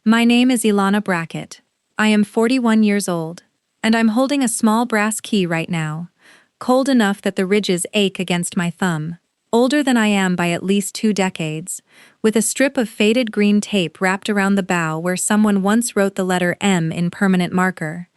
My name is Ilana Brackett. I am 41 years old, and I'm holding a small brass key right now, cold enough that the ridges ache against my thumb, older than I am by at least 2 decades, with a strip of faded green tape wrapped around the bow where someone once wrote the letter M in permanent marker,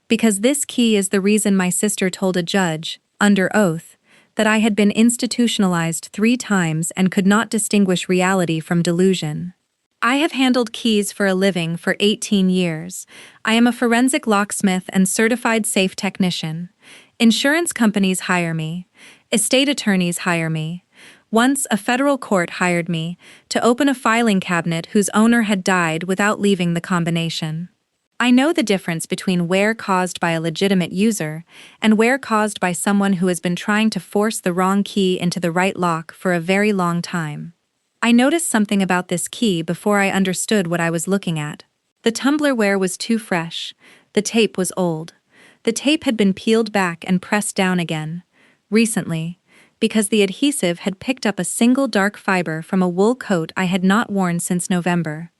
because this key is the reason my sister told a judge, under oath, that I had been institutionalized 3 times and could not distinguish reality from delusion. I have handled keys for a living for 18 years. I am a forensic locksmith and certified safe technician. Insurance companies hire me. Estate attorneys hire me. Once, a federal court hired me to open a filing cabinet whose owner had died without leaving the combination. I know the difference between wear caused by a legitimate user and wear caused by someone who has been trying to force the wrong key into the right lock for a very long time. I noticed something about this key before I understood what I was looking at. The tumbler wear was too fresh. The tape was old. The tape had been peeled back and pressed down again, recently, because the adhesive had picked up a single dark fiber from a wool coat I had not worn since November.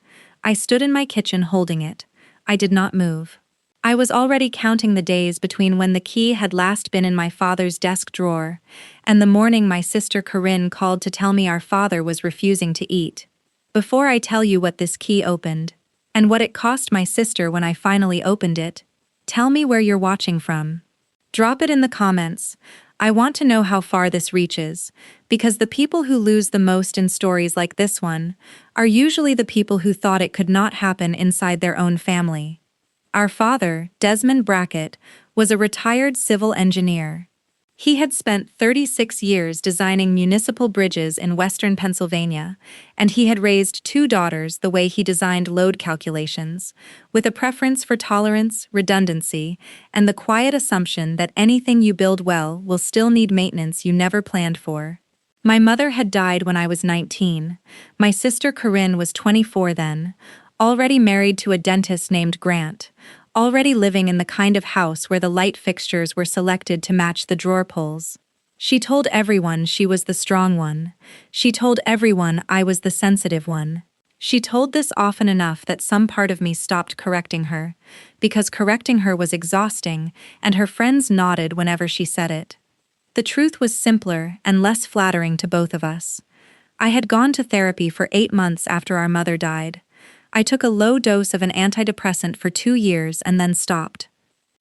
I stood in my kitchen holding it. I did not move. I was already counting the days between when the key had last been in my father's desk drawer and the morning my sister Corinne called to tell me our father was refusing to eat. Before I tell you what this key opened, and what it cost my sister when I finally opened it, tell me where you're watching from. Drop it in the comments. I want to know how far this reaches, because the people who lose the most in stories like this one are usually the people who thought it could not happen inside their own family. Our father, Desmond Brackett, was a retired civil engineer. He had spent 36 years designing municipal bridges in western Pennsylvania, and he had raised 2 daughters the way he designed load calculations, with a preference for tolerance, redundancy, and the quiet assumption that anything you build well will still need maintenance you never planned for. My mother had died when I was 19. My sister Corinne was 24 then, already married to a dentist named Grant, already living in the kind of house where the light fixtures were selected to match the drawer pulls. She told everyone she was the strong one. She told everyone I was the sensitive one. She told this often enough that some part of me stopped correcting her, because correcting her was exhausting, and her friends nodded whenever she said it. The truth was simpler and less flattering to both of us. I had gone to therapy for 8 months after our mother died. I took a low dose of an antidepressant for 2 years and then stopped.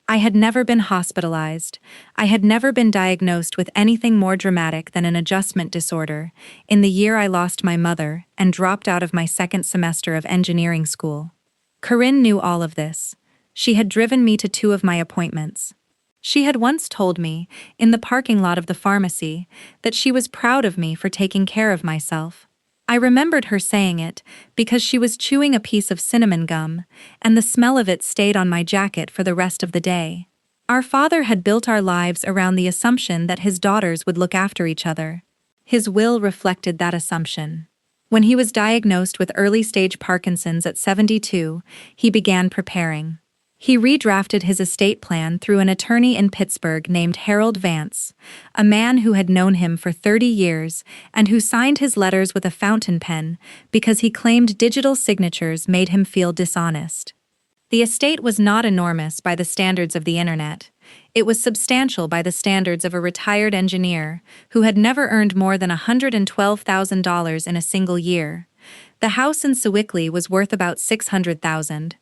I had never been hospitalized. I had never been diagnosed with anything more dramatic than an adjustment disorder in the year I lost my mother and dropped out of my 2nd semester of engineering school. Corinne knew all of this. She had driven me to 2 of my appointments. She had once told me, in the parking lot of the pharmacy, that she was proud of me for taking care of myself. I remembered her saying it because she was chewing a piece of cinnamon gum, and the smell of it stayed on my jacket for the rest of the day. Our father had built our lives around the assumption that his daughters would look after each other. His will reflected that assumption. When he was diagnosed with early-stage Parkinson's at 72, he began preparing. He redrafted his estate plan through an attorney in Pittsburgh named Harold Vance, a man who had known him for 30 years and who signed his letters with a fountain pen because he claimed digital signatures made him feel dishonest. The estate was not enormous by the standards of the internet. It was substantial by the standards of a retired engineer who had never earned more than $112,000 in a single year. The house in Sewickley was worth about $600,000.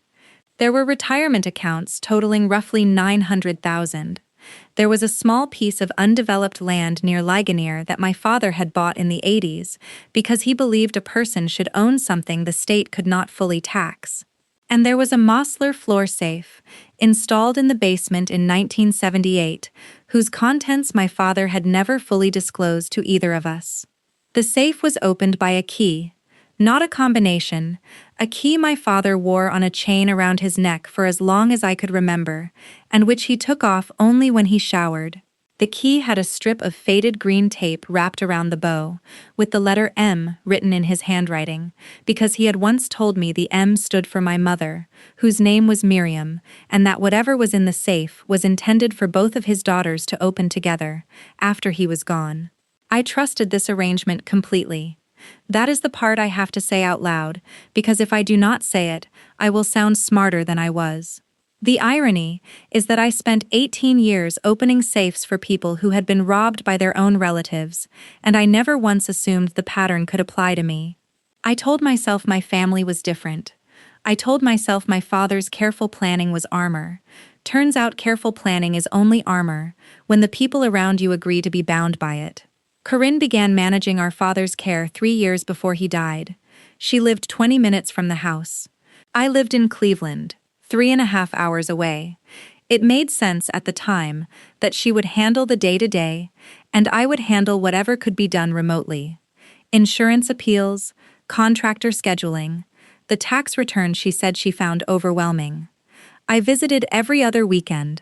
There were retirement accounts totaling roughly $900,000. There was a small piece of undeveloped land near Ligonier that my father had bought in the 80s because he believed a person should own something the state could not fully tax. And there was a Mosler floor safe, installed in the basement in 1978, whose contents my father had never fully disclosed to either of us. The safe was opened by a key, not a combination, a key my father wore on a chain around his neck for as long as I could remember, and which he took off only when he showered. The key had a strip of faded green tape wrapped around the bow, with the letter M written in his handwriting, because he had once told me the M stood for my mother, whose name was Miriam, and that whatever was in the safe was intended for both of his daughters to open together, after he was gone. I trusted this arrangement completely. That is the part I have to say out loud, because if I do not say it, I will sound smarter than I was. The irony is that I spent 18 years opening safes for people who had been robbed by their own relatives, and I never once assumed the pattern could apply to me. I told myself my family was different. I told myself my father's careful planning was armor. Turns out careful planning is only armor when the people around you agree to be bound by it. Corinne began managing our father's care 3 years before he died. She lived 20 minutes from the house. I lived in Cleveland, 3.5 hours away. It made sense at the time that she would handle the day-to-day, and I would handle whatever could be done remotely. Insurance appeals, contractor scheduling, the tax return she said she found overwhelming. I visited every other weekend.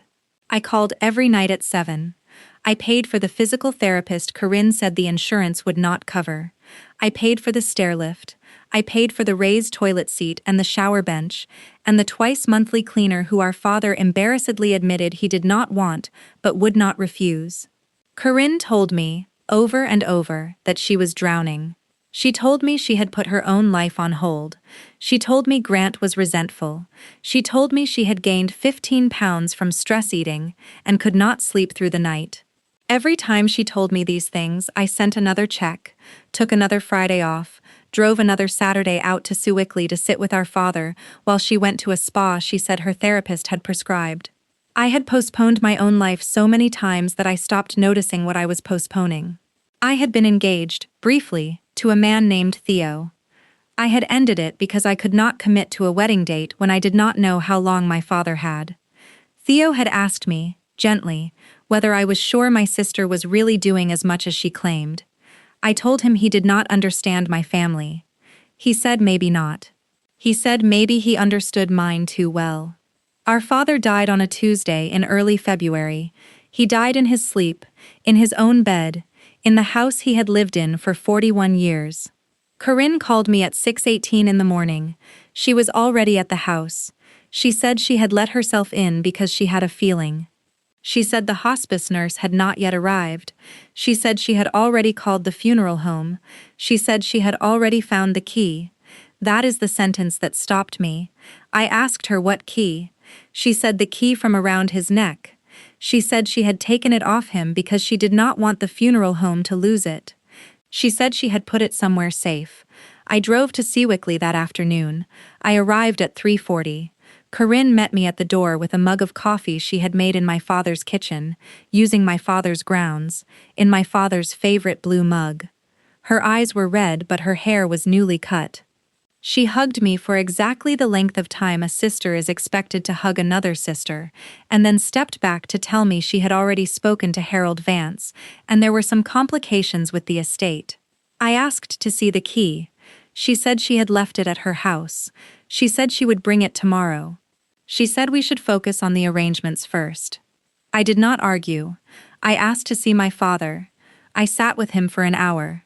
I called every night at 7. I paid for the physical therapist Corinne said the insurance would not cover. I paid for the stair lift. I paid for the raised toilet seat and the shower bench, and the twice-monthly cleaner who our father embarrassedly admitted he did not want but would not refuse. Corinne told me, over and over, that she was drowning. She told me she had put her own life on hold. She told me Grant was resentful. She told me she had gained 15 pounds from stress eating and could not sleep through the night. Every time she told me these things, I sent another check, took another Friday off, drove another Saturday out to Sewickley to sit with our father while she went to a spa she said her therapist had prescribed. I had postponed my own life so many times that I stopped noticing what I was postponing. I had been engaged, briefly, to a man named Theo. I had ended it because I could not commit to a wedding date when I did not know how long my father had. Theo had asked me, gently, whether I was sure my sister was really doing as much as she claimed. I told him he did not understand my family. He said maybe not. He said maybe he understood mine too well. Our father died on a Tuesday in early February. He died in his sleep, in his own bed, in the house he had lived in for 41 years. Corinne called me at 6:18 in the morning. She was already at the house. She said she had let herself in because she had a feeling. She said the hospice nurse had not yet arrived. She said she had already called the funeral home. She said she had already found the key. That is the sentence that stopped me. I asked her what key. She said the key from around his neck. She said she had taken it off him because she did not want the funeral home to lose it. She said she had put it somewhere safe. I drove to Sewickley that afternoon. I arrived at 3:40. Corinne met me at the door with a mug of coffee she had made in my father's kitchen, using my father's grounds, in my father's favorite blue mug. Her eyes were red, but her hair was newly cut. She hugged me for exactly the length of time a sister is expected to hug another sister, and then stepped back to tell me she had already spoken to Harold Vance, and there were some complications with the estate. I asked to see the key. She said she had left it at her house. She said she would bring it tomorrow. She said we should focus on the arrangements first. I did not argue. I asked to see my father. I sat with him for an hour.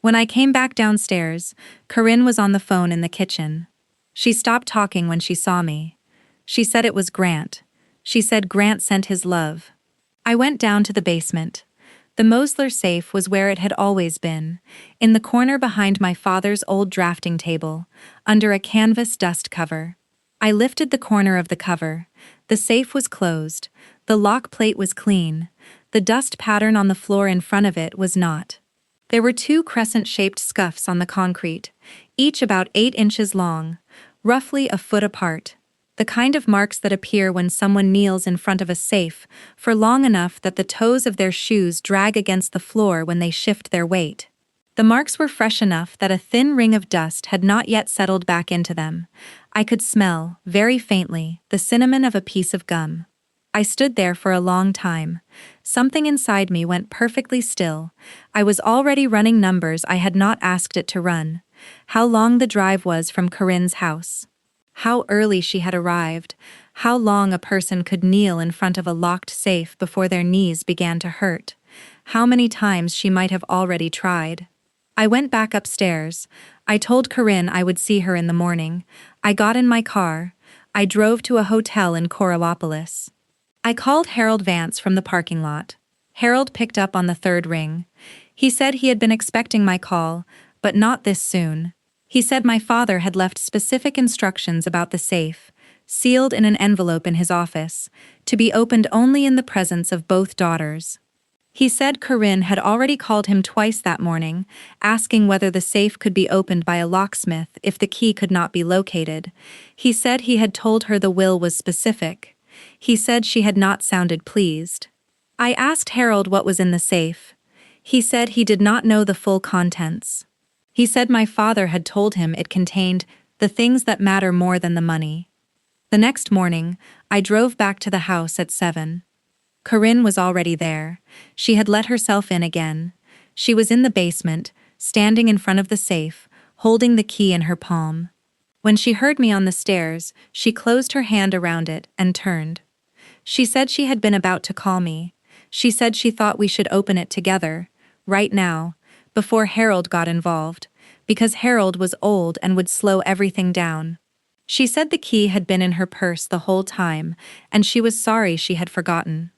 When I came back downstairs, Corinne was on the phone in the kitchen. She stopped talking when she saw me. She said it was Grant. She said Grant sent his love. I went down to the basement. The Mosler safe was where it had always been, in the corner behind my father's old drafting table, under a canvas dust cover. I lifted the corner of the cover. The safe was closed. The lock plate was clean. The dust pattern on the floor in front of it was not. There were 2 crescent-shaped scuffs on the concrete, each about 8 inches long, roughly a foot apart. The kind of marks that appear when someone kneels in front of a safe for long enough that the toes of their shoes drag against the floor when they shift their weight. The marks were fresh enough that a thin ring of dust had not yet settled back into them. I could smell, very faintly, the cinnamon of a piece of gum. I stood there for a long time. Something inside me went perfectly still. I was already running numbers I had not asked it to run. How long the drive was from Corinne's house. How early she had arrived. How long a person could kneel in front of a locked safe before their knees began to hurt. How many times she might have already tried. I went back upstairs. I told Corinne I would see her in the morning. I got in my car. I drove to a hotel in Coraopolis. I called Harold Vance from the parking lot. Harold picked up on the 3rd ring. He said he had been expecting my call, but not this soon. He said my father had left specific instructions about the safe, sealed in an envelope in his office, to be opened only in the presence of both daughters. He said Corinne had already called him twice that morning, asking whether the safe could be opened by a locksmith if the key could not be located. He said he had told her the will was specific. He said she had not sounded pleased. I asked Harold what was in the safe. He said he did not know the full contents. He said my father had told him it contained the things that matter more than the money. The next morning, I drove back to the house at 7. Corinne was already there. She had let herself in again. She was in the basement, standing in front of the safe, holding the key in her palm. When she heard me on the stairs, she closed her hand around it and turned. She said she had been about to call me. She said she thought we should open it together, right now, before Harold got involved, because Harold was old and would slow everything down. She said the key had been in her purse the whole time, and she was sorry she had forgotten.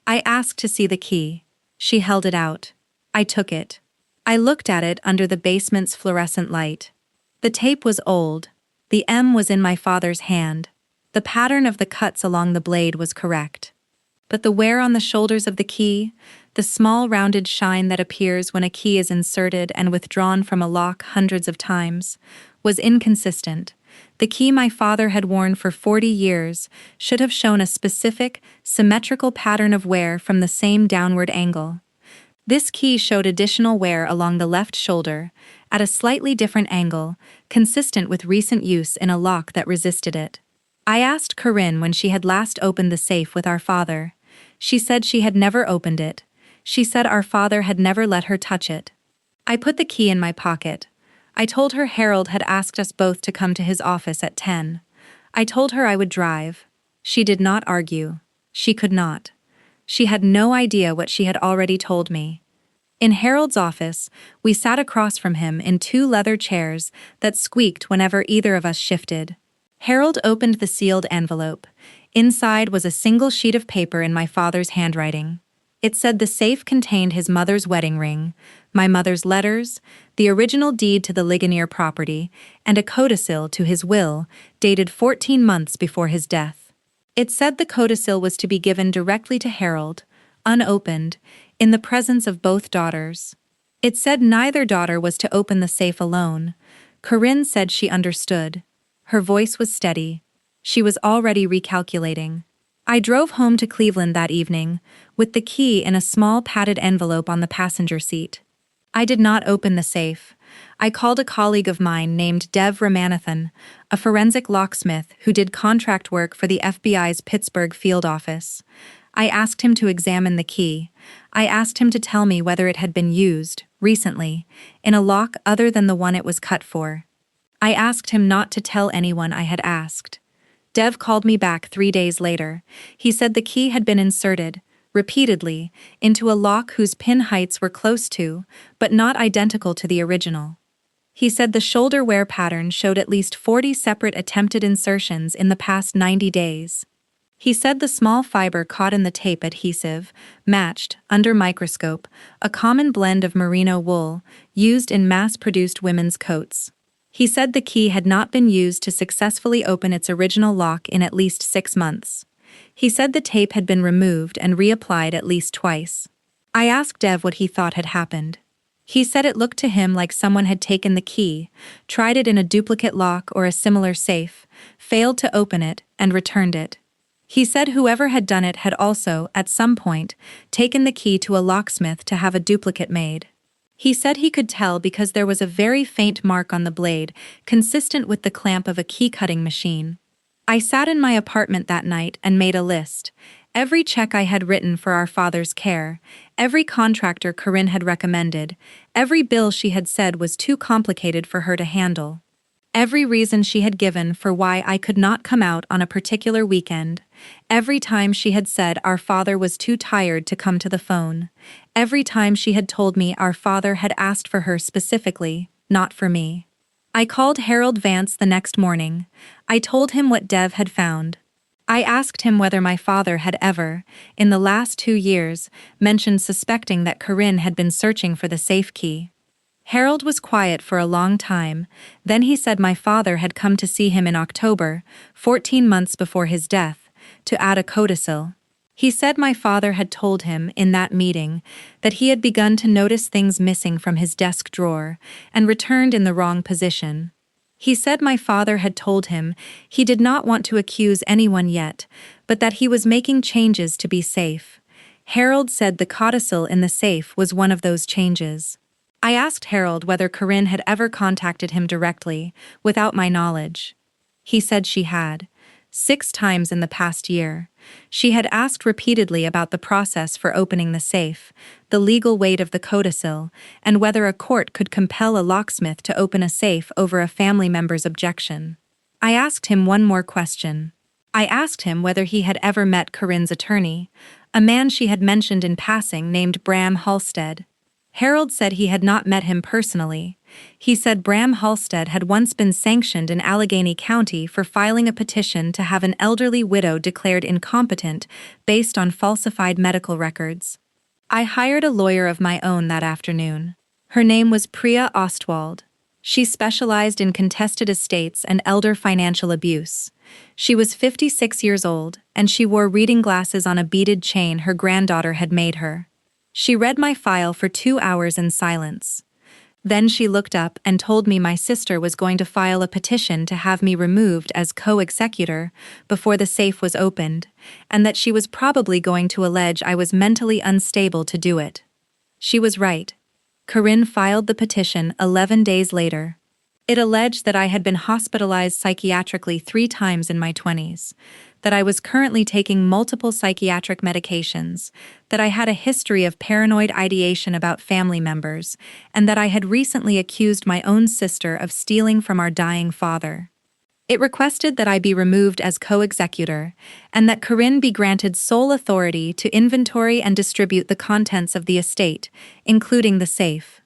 I asked to see the key. She held it out. I took it. I looked at it under the basement's fluorescent light. The tape was old. The M was in my father's hand. The pattern of the cuts along the blade was correct. But the wear on the shoulders of the key, the small rounded shine that appears when a key is inserted and withdrawn from a lock hundreds of times, was inconsistent. The key my father had worn for 40 years should have shown a specific, symmetrical pattern of wear from the same downward angle. This key showed additional wear along the left shoulder, at a slightly different angle, consistent with recent use in a lock that resisted it. I asked Corinne when she had last opened the safe with our father. She said she had never opened it. She said our father had never let her touch it. I put the key in my pocket. I told her Harold had asked us both to come to his office at 10. I told her I would drive. She did not argue. She could not. She had no idea what she had already told me. In Harold's office, we sat across from him in 2 leather chairs that squeaked whenever either of us shifted. Harold opened the sealed envelope. Inside was a single sheet of paper in my father's handwriting. It said the safe contained his mother's wedding ring, my mother's letters, the original deed to the Ligonier property, and a codicil to his will, dated 14 months before his death. It said the codicil was to be given directly to Harold, unopened, in the presence of both daughters. It said neither daughter was to open the safe alone. Corinne said she understood. Her voice was steady. She was already recalculating. I drove home to Cleveland that evening, with the key in a small padded envelope on the passenger seat. I did not open the safe. I called a colleague of mine named Dev Ramanathan, a forensic locksmith who did contract work for the FBI's Pittsburgh field office. I asked him to examine the key. I asked him to tell me whether it had been used, recently, in a lock other than the one it was cut for. I asked him not to tell anyone I had asked. Dev called me back 3 days later. He said the key had been inserted, repeatedly, into a lock whose pin heights were close to, but not identical to the original. He said the shoulder wear pattern showed at least 40 separate attempted insertions in the past 90 days. He said the small fiber caught in the tape adhesive matched, under microscope, a common blend of merino wool used in mass-produced women's coats. He said the key had not been used to successfully open its original lock in at least 6 months. He said the tape had been removed and reapplied at least twice. I asked Dev what he thought had happened. He said it looked to him like someone had taken the key, tried it in a duplicate lock or a similar safe, failed to open it, and returned it. He said whoever had done it had also, at some point, taken the key to a locksmith to have a duplicate made. He said he could tell because there was a very faint mark on the blade, consistent with the clamp of a key-cutting machine. I sat in my apartment that night and made a list. Every check I had written for our father's care, every contractor Corinne had recommended, every bill she had said was too complicated for her to handle. Every reason she had given for why I could not come out on a particular weekend, every time she had said our father was too tired to come to the phone, every time she had told me our father had asked for her specifically, not for me. I called Harold Vance the next morning. I told him what Dev had found. I asked him whether my father had ever, in the last 2 years, mentioned suspecting that Corinne had been searching for the safe key. Harold was quiet for a long time, then he said my father had come to see him in October, 14 months before his death, to add a codicil. He said my father had told him, in that meeting, that he had begun to notice things missing from his desk drawer and returned in the wrong position. He said my father had told him he did not want to accuse anyone yet, but that he was making changes to be safe. Harold said the codicil in the safe was one of those changes. I asked Harold whether Corinne had ever contacted him directly, without my knowledge. He said she had. 6 times in the past year. She had asked repeatedly about the process for opening the safe, the legal weight of the codicil, and whether a court could compel a locksmith to open a safe over a family member's objection. I asked him one more question. I asked him whether he had ever met Corinne's attorney, a man she had mentioned in passing named Bram Halstead. Harold said he had not met him personally. He said Bram Halstead had once been sanctioned in Allegheny County for filing a petition to have an elderly widow declared incompetent based on falsified medical records. I hired a lawyer of my own that afternoon. Her name was Priya Ostwald. She specialized in contested estates and elder financial abuse. She was 56 years old, and she wore reading glasses on a beaded chain her granddaughter had made her. She read my file for 2 hours in silence. Then she looked up and told me my sister was going to file a petition to have me removed as co-executor before the safe was opened, and that she was probably going to allege I was mentally unstable to do it. She was right. Corinne filed the petition 11 days later. It alleged that I had been hospitalized psychiatrically 3 times in my 20s, that I was currently taking multiple psychiatric medications, that I had a history of paranoid ideation about family members, and that I had recently accused my own sister of stealing from our dying father. It requested that I be removed as co-executor, and that Corinne be granted sole authority to inventory and distribute the contents of the estate, including the safe.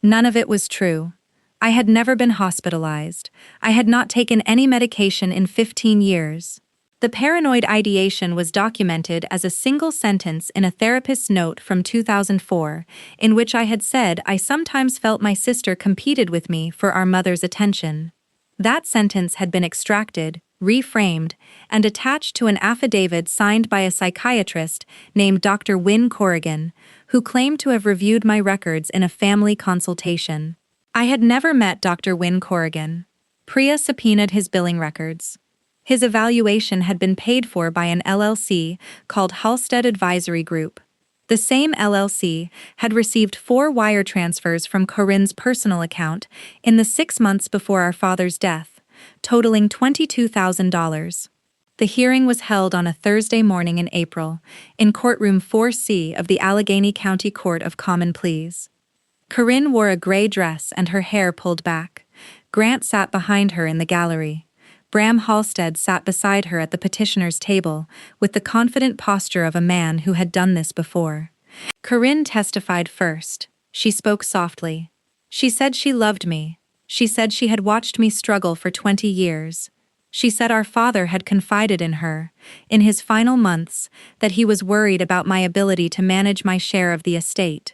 None of it was true. I had never been hospitalized. I had not taken any medication in 15 years. The paranoid ideation was documented as a single sentence in a therapist's note from 2004, in which I had said I sometimes felt my sister competed with me for our mother's attention. That sentence had been extracted, reframed, and attached to an affidavit signed by a psychiatrist named Dr. Wynne Corrigan, who claimed to have reviewed my records in a family consultation. I had never met Dr. Wynne Corrigan. Priya subpoenaed his billing records. His evaluation had been paid for by an LLC called Halstead Advisory Group. The same LLC had received 4 wire transfers from Corinne's personal account in the 6 months before our father's death, totaling $22,000. The hearing was held on a Thursday morning in April, in courtroom 4C of the Allegheny County Court of Common Pleas. Corinne wore a gray dress and her hair pulled back. Grant sat behind her in the gallery. Bram Halstead sat beside her at the petitioner's table, with the confident posture of a man who had done this before. Corinne testified first. She spoke softly. She said she loved me. She said she had watched me struggle for 20 years. She said our father had confided in her, in his final months, that he was worried about my ability to manage my share of the estate.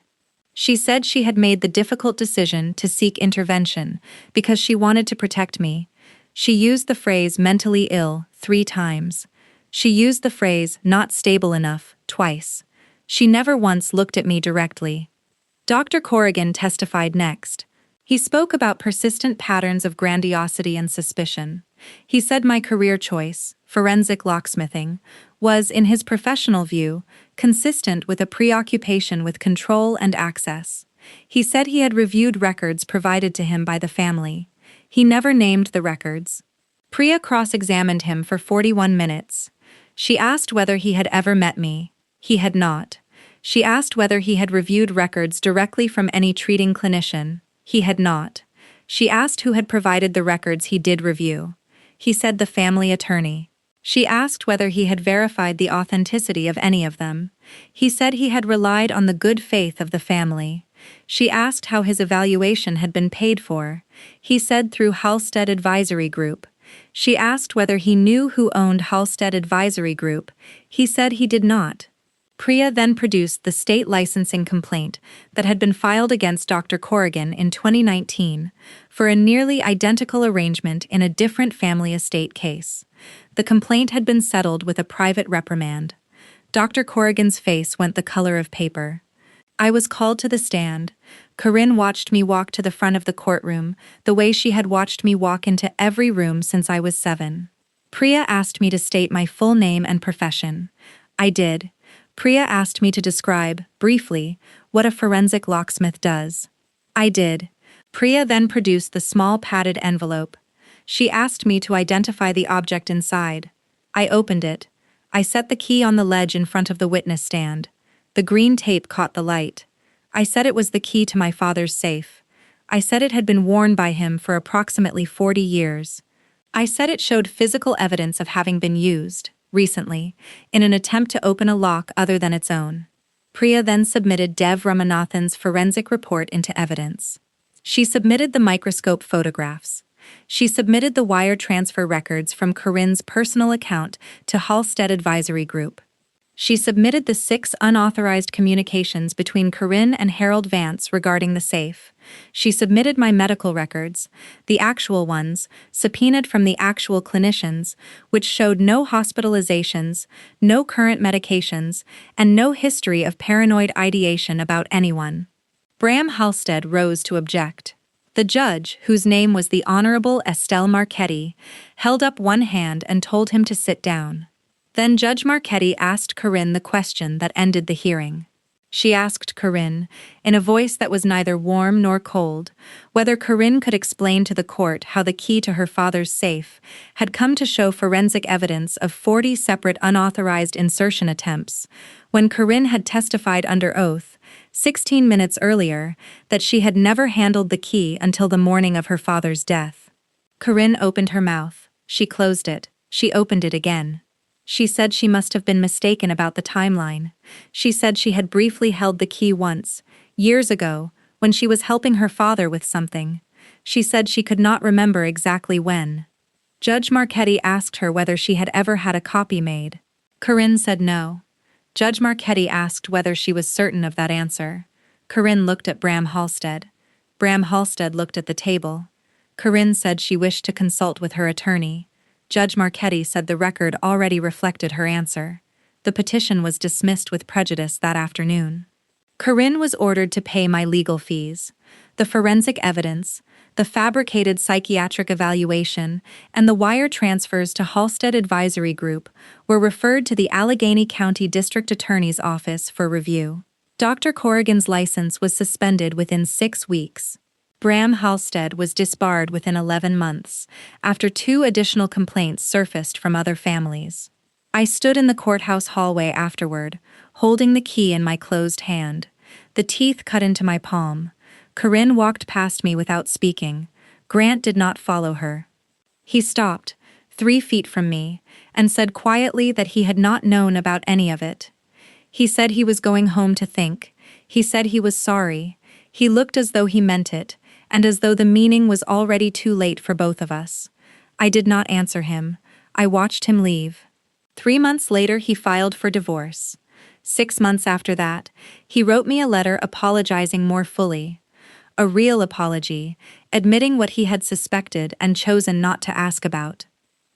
She said she had made the difficult decision to seek intervention because she wanted to protect me. She used the phrase mentally ill 3 times. She used the phrase not stable enough twice. She never once looked at me directly. Dr. Corrigan testified next. He spoke about persistent patterns of grandiosity and suspicion. He said my career choice, forensic locksmithing, was, in his professional view, consistent with a preoccupation with control and access. He said he had reviewed records provided to him by the family. He never named the records. Priya cross-examined him for 41 minutes. She asked whether he had ever met me. He had not. She asked whether he had reviewed records directly from any treating clinician. He had not. She asked who had provided the records he did review. He said the family attorney. She asked whether he had verified the authenticity of any of them. He said he had relied on the good faith of the family. She asked how his evaluation had been paid for. He said through Halstead Advisory Group. She asked whether he knew who owned Halstead Advisory Group. He said he did not. Priya then produced the state licensing complaint that had been filed against Dr. Corrigan in 2019 for a nearly identical arrangement in a different family estate case. The complaint had been settled with a private reprimand. Dr. Corrigan's face went the color of paper. I was called to the stand. Corinne watched me walk to the front of the courtroom, the way she had watched me walk into every room since I was 7. Priya asked me to state my full name and profession. I did. Priya asked me to describe, briefly, what a forensic locksmith does. I did. Priya then produced the small padded envelope. She asked me to identify the object inside. I opened it. I set the key on the ledge in front of the witness stand. The green tape caught the light. I said it was the key to my father's safe. I said it had been worn by him for approximately 40 years. I said it showed physical evidence of having been used, recently, in an attempt to open a lock other than its own. Priya then submitted Dev Ramanathan's forensic report into evidence. She submitted the microscope photographs. She submitted the wire transfer records from Corinne's personal account to Halstead Advisory Group. She submitted the 6 unauthorized communications between Corinne and Harold Vance regarding the safe. She submitted my medical records, the actual ones, subpoenaed from the actual clinicians, which showed no hospitalizations, no current medications, and no history of paranoid ideation about anyone. Bram Halstead rose to object. The judge, whose name was the Honorable Estelle Marchetti, held up one hand and told him to sit down. Then Judge Marchetti asked Corinne the question that ended the hearing. She asked Corinne, in a voice that was neither warm nor cold, whether Corinne could explain to the court how the key to her father's safe had come to show forensic evidence of 40 separate unauthorized insertion attempts, when Corinne had testified under oath, 16 minutes earlier, that she had never handled the key until the morning of her father's death. Corinne opened her mouth. She closed it. She opened it again. She said she must have been mistaken about the timeline. She said she had briefly held the key once, years ago, when she was helping her father with something. She said she could not remember exactly when. Judge Marchetti asked her whether she had ever had a copy made. Corinne said no. Judge Marchetti asked whether she was certain of that answer. Corinne looked at Bram Halstead. Bram Halstead looked at the table. Corinne said she wished to consult with her attorney. Judge Marchetti said the record already reflected her answer. The petition was dismissed with prejudice that afternoon. Corinne was ordered to pay my legal fees. The forensic evidence, the fabricated psychiatric evaluation, and the wire transfers to Halstead Advisory Group were referred to the Allegheny County District Attorney's Office for review. Dr. Corrigan's license was suspended within 6 weeks. Bram Halstead was disbarred within 11 months, after 2 additional complaints surfaced from other families. I stood in the courthouse hallway afterward, holding the key in my closed hand. The teeth cut into my palm. Corinne walked past me without speaking. Grant did not follow her. He stopped, 3 feet from me, and said quietly that he had not known about any of it. He said he was going home to think. He said he was sorry. He looked as though he meant it, and as though the meaning was already too late for both of us. I did not answer him. I watched him leave. 3 months later, he filed for divorce. 6 months after that, he wrote me a letter apologizing more fully. A real apology, admitting what he had suspected and chosen not to ask about.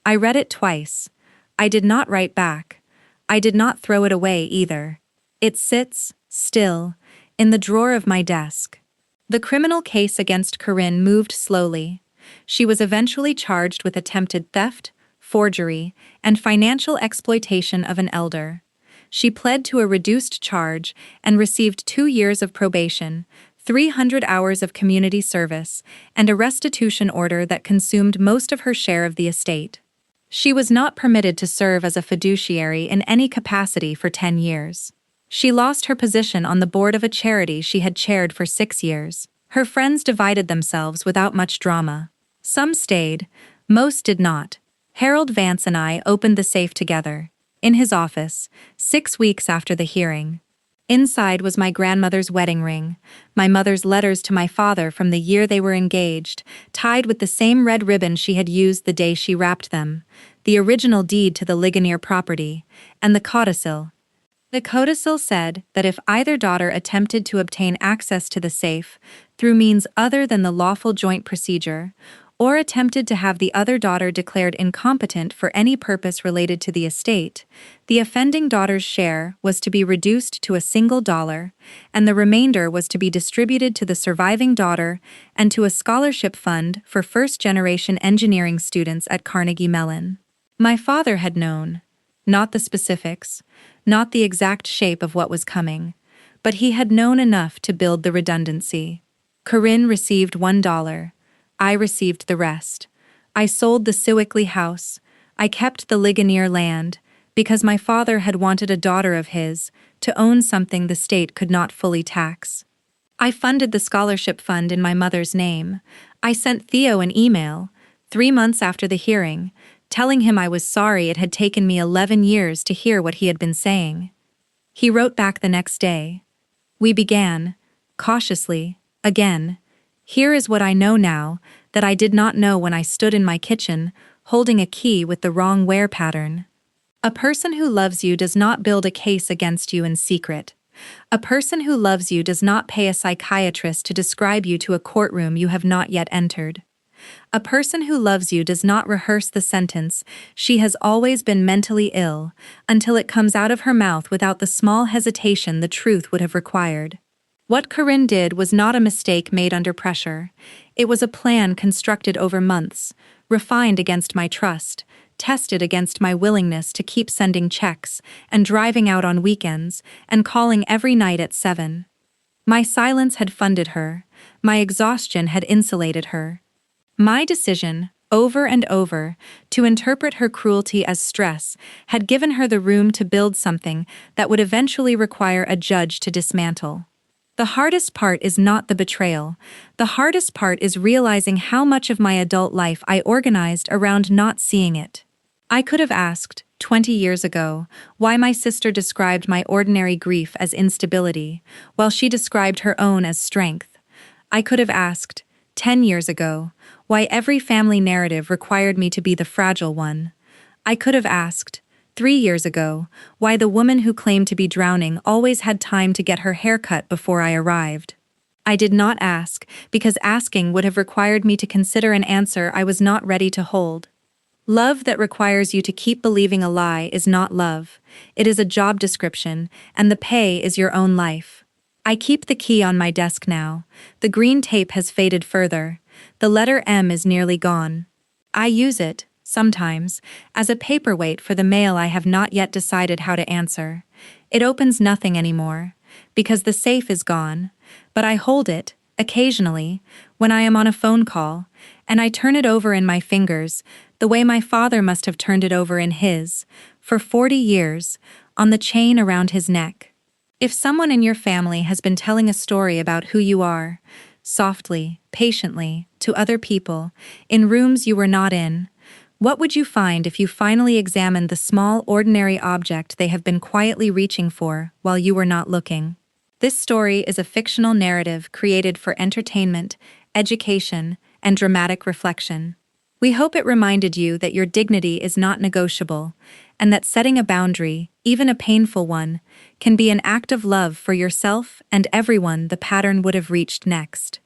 I read it twice. I did not write back. I did not throw it away either. It sits, still, in the drawer of my desk. The criminal case against Corinne moved slowly. She was eventually charged with attempted theft, forgery, and financial exploitation of an elder. She pled to a reduced charge and received 2 years of probation, 300 hours of community service, and a restitution order that consumed most of her share of the estate. She was not permitted to serve as a fiduciary in any capacity for 10 years. She lost her position on the board of a charity she had chaired for 6 years. Her friends divided themselves without much drama. Some stayed, most did not. Harold Vance and I opened the safe together, in his office, 6 weeks after the hearing. Inside was my grandmother's wedding ring, my mother's letters to my father from the year they were engaged, tied with the same red ribbon she had used the day she wrapped them, the original deed to the Ligonier property, and the codicil. The codicil said that if either daughter attempted to obtain access to the safe through means other than the lawful joint procedure, or attempted to have the other daughter declared incompetent for any purpose related to the estate, the offending daughter's share was to be reduced to $1, and the remainder was to be distributed to the surviving daughter and to a scholarship fund for first-generation engineering students at Carnegie Mellon. My father had known, not the specifics, not the exact shape of what was coming, but he had known enough to build the redundancy. Corinne received $1. I received the rest. I sold the Sewickley house. I kept the Ligonier land, because my father had wanted a daughter of his to own something the state could not fully tax. I funded the scholarship fund in my mother's name. I sent Theo an email, 3 months after the hearing, telling him I was sorry it had taken me 11 years to hear what he had been saying. He wrote back the next day. We began, cautiously, again. Here is what I know now that I did not know when I stood in my kitchen, holding a key with the wrong wear pattern. A person who loves you does not build a case against you in secret. A person who loves you does not pay a psychiatrist to describe you to a courtroom you have not yet entered. A person who loves you does not rehearse the sentence, "She has always been mentally ill," until it comes out of her mouth without the small hesitation the truth would have required. What Corinne did was not a mistake made under pressure. It was a plan constructed over months, refined against my trust, tested against my willingness to keep sending checks and driving out on weekends and calling every night at 7. My silence had funded her. My exhaustion had insulated her. My decision, over and over, to interpret her cruelty as stress had given her the room to build something that would eventually require a judge to dismantle. The hardest part is not the betrayal. The hardest part is realizing how much of my adult life I organized around not seeing it. I could have asked, 20 years ago, why my sister described my ordinary grief as instability, while she described her own as strength. I could have asked, 10 years ago, why every family narrative required me to be the fragile one. I could have asked, 3 years ago, why the woman who claimed to be drowning always had time to get her hair cut before I arrived. I did not ask, because asking would have required me to consider an answer I was not ready to hold. Love that requires you to keep believing a lie is not love. It is a job description, and the pay is your own life. I keep the key on my desk now. The green tape has faded further. The letter M is nearly gone. I use it, sometimes, as a paperweight for the mail I have not yet decided how to answer. It opens nothing anymore, because the safe is gone, but I hold it, occasionally, when I am on a phone call, and I turn it over in my fingers, the way my father must have turned it over in his, for 40 years, on the chain around his neck. If someone in your family has been telling a story about who you are, softly, patiently, to other people, in rooms you were not in, what would you find if you finally examined the small, ordinary object they have been quietly reaching for while you were not looking? This story is a fictional narrative created for entertainment, education, and dramatic reflection. We hope it reminded you that your dignity is not negotiable, and that setting a boundary, even a painful one, can be an act of love for yourself and everyone the pattern would have reached next.